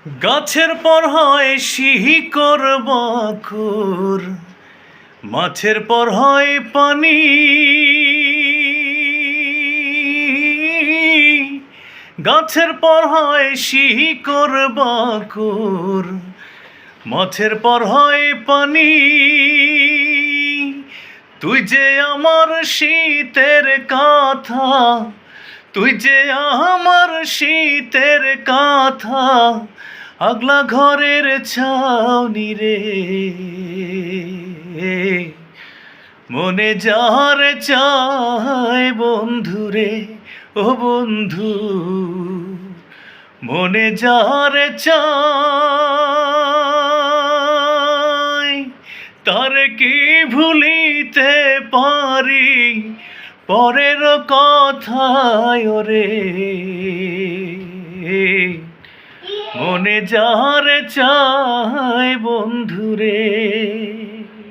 গাছের পর হয় শিকড় বাখর, মাছের পর হয় পানি। গাছের পর হয় শিকড় বাখর, মাছের পর হয় পানি। তুই যে আমার শীতের কাঁথা, তুই যে আমার শীতের কাঁথা, আগলা ঘরের ছাউনি রে। মনে যার চায় বন্ধু রে, ও বন্ধু, মনে যার চায় তার কি ভুলিতে পারি পরের কথায় রে। মনে যার চায় বন্ধু রে।